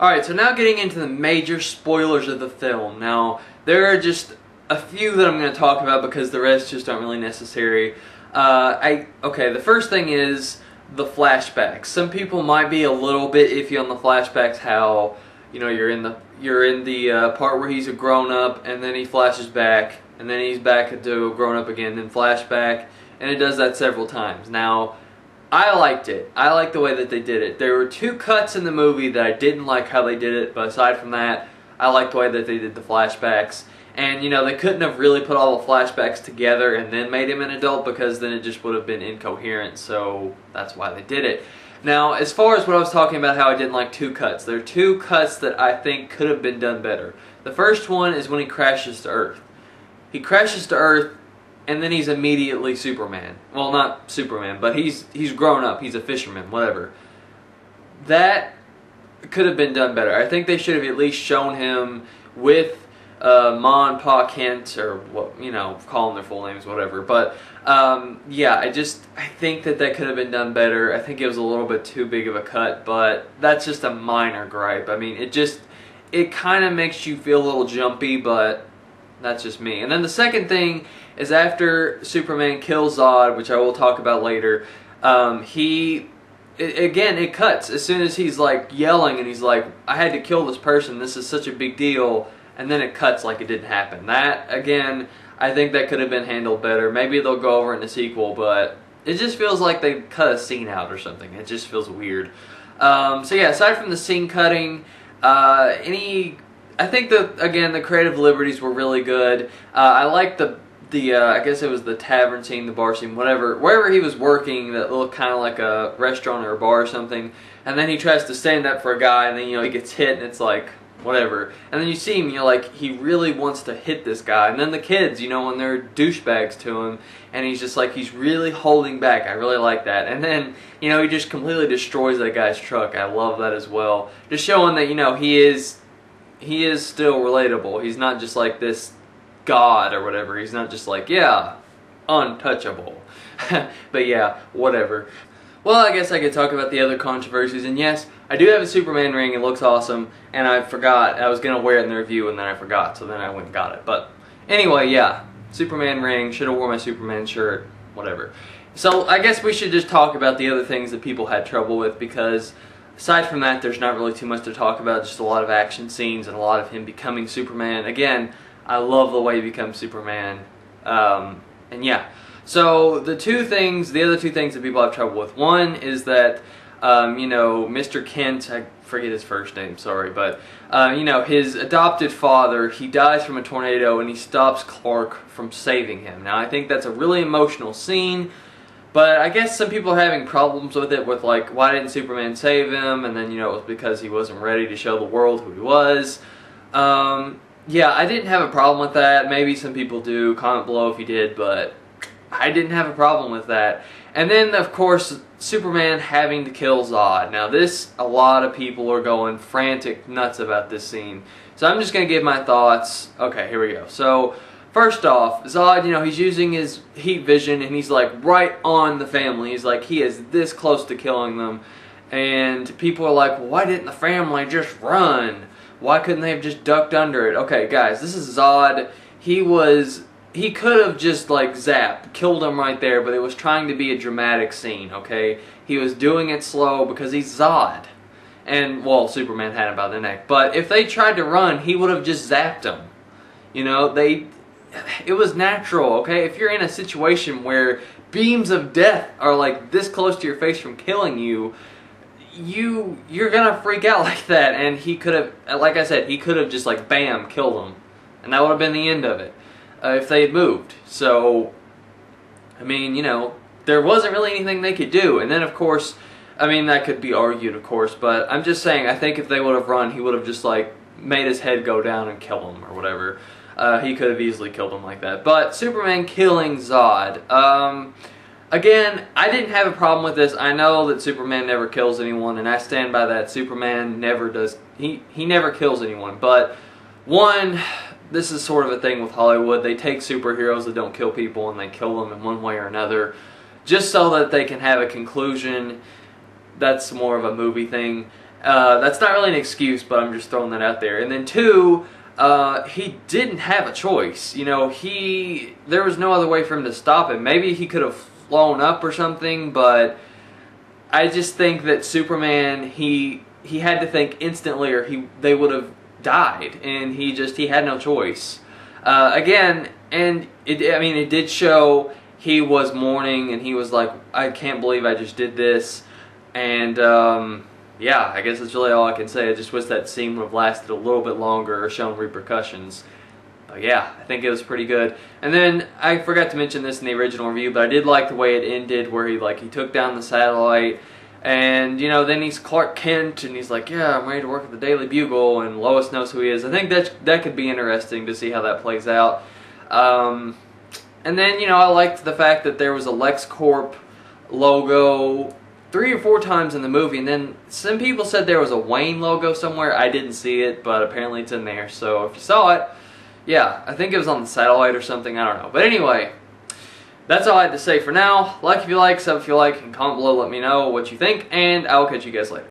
Alright, so now getting into the major spoilers of the film. Now, there are just a few that I'm going to talk about because the rest just aren't really necessary. Okay, the first thing is the flashbacks. Some people might be a little bit iffy on the flashbacks, how, you know, you're in the part where he's a grown-up, and then he flashes back, and then he's back to a grown-up again, then flashback, and it does that several times. Now, I liked it. I liked the way that they did it. There were two cuts in the movie that I didn't like how they did it, but aside from that, I liked the way that they did the flashbacks. And, you know, they couldn't have really put all the flashbacks together and then made him an adult, because then it just would have been incoherent, so that's why they did it. Now, as far as what I was talking about, how I didn't like two cuts, there are two cuts that I think could have been done better. The first one is when he crashes to Earth. He crashes to Earth, and then he's immediately Superman. Well, not Superman, but he's grown up. He's a fisherman, whatever. That could have been done better. I think they should have at least shown him with Ma and Pa Kent, or what, you know, call them their full names, whatever. But yeah, I think that could have been done better. I think it was a little bit too big of a cut, but that's just a minor gripe. I mean, it kind of makes you feel a little jumpy, but that's just me. And then the second thing is, after Superman kills Zod, which I will talk about later, again, it cuts. As soon as he's like yelling and he's like, I had to kill this person, this is such a big deal, and then it cuts like it didn't happen. That, again, I think that could have been handled better. Maybe they'll go over it in the sequel, but it just feels like they cut a scene out or something. It just feels weird. So yeah, aside from the scene cutting, I think that, again, the creative liberties were really good. I like the I guess it was the tavern scene, the bar scene, whatever, wherever he was working, that looked kind of like a restaurant or a bar or something, and then he tries to stand up for a guy, and then, you know, he gets hit, and it's like, whatever. And then you see him, you're like, he really wants to hit this guy. And then the kids, you know, when they're douchebags to him, and he's just like, he's really holding back. I really like that. And then, you know, he just completely destroys that guy's truck. I love that as well. Just showing that, you know, he is still relatable. He's not just like this god or whatever. He's not just like, yeah, untouchable. But yeah, whatever. Well, I guess I could talk about the other controversies, and yes, I do have a Superman ring. It looks awesome, and I forgot. I was going to wear it in the review, and then I forgot, so then I went and got it. But anyway, yeah, Superman ring, should have worn my Superman shirt, whatever. So I guess we should just talk about the other things that people had trouble with, because aside from that, there's not really too much to talk about, just a lot of action scenes and a lot of him becoming Superman. Again, I love the way he becomes Superman, and yeah. So the other two things that people have trouble with, one is that, you know, Mr. Kent, I forget his first name, sorry, but, you know, his adopted father, he dies from a tornado, and he stops Clark from saving him. Now, I think that's a really emotional scene, but I guess some people are having problems with it, with like, why didn't Superman save him? And then, you know, it was because he wasn't ready to show the world who he was. Yeah, I didn't have a problem with that. Maybe some people do. Comment below if you did, but I didn't have a problem with that. And then, of course, Superman having to kill Zod. Now this, a lot of people are going frantic nuts about this scene. So I'm just going to give my thoughts. Okay, here we go. So, first off, Zod, you know, he's using his heat vision, and he's like right on the family. He's like, he is this close to killing them. And people are like, well, why didn't the family just run? Why couldn't they have just ducked under it? Okay, guys, this is Zod. He could have just, like, zapped, killed him right there, but it was trying to be a dramatic scene, okay? He was doing it slow because he's Zod. And, well, Superman had him by the neck. But if they tried to run, he would have just zapped him. You know, it was natural, okay? If you're in a situation where beams of death are, like, this close to your face from killing you, you're gonna freak out like that. And he could have, like I said, he could have just, like, bam, killed him. And that would have been the end of it. If they had moved. So, I mean, you know, there wasn't really anything they could do. And then, of course, I mean, that could be argued, of course, but I'm just saying, I think if they would have run, he would have just, like, made his head go down and kill him, or whatever. He could have easily killed him like that. But Superman killing Zod. Again, I didn't have a problem with this. I know that Superman never kills anyone, and I stand by that. Superman never does, he never kills anyone. But, one, this is sort of a thing with Hollywood. They take superheroes that don't kill people and they kill them in one way or another just so that they can have a conclusion. That's more of a movie thing. That's not really an excuse, but I'm just throwing that out there. And then two, he didn't have a choice. You know, there was no other way for him to stop him. Maybe he could have flown up or something, but I just think that Superman, he had to think instantly, or they would have died, and he had no choice. Again, and it did show he was mourning, and he was like, I can't believe I just did this, and yeah, I guess that's really all I can say. I just wish that scene would have lasted a little bit longer or shown repercussions. But yeah, I think it was pretty good. And then I forgot to mention this in the original review, but I did like the way it ended, where he took down the satellite, and you know, then he's Clark Kent, and he's like, yeah, I'm ready to work at the Daily Bugle, and Lois knows who he is. I think that could be interesting to see how that plays out. And then, you know, I liked the fact that there was a LexCorp logo 3 or 4 times in the movie, and then some people said there was a Wayne logo somewhere. I didn't see it, but apparently it's in there. So if you saw it, yeah, I think it was on the satellite or something. I don't know. But anyway, that's all I had to say for now. Like if you like, sub if you like, and comment below. Let me know what you think, and I will catch you guys later.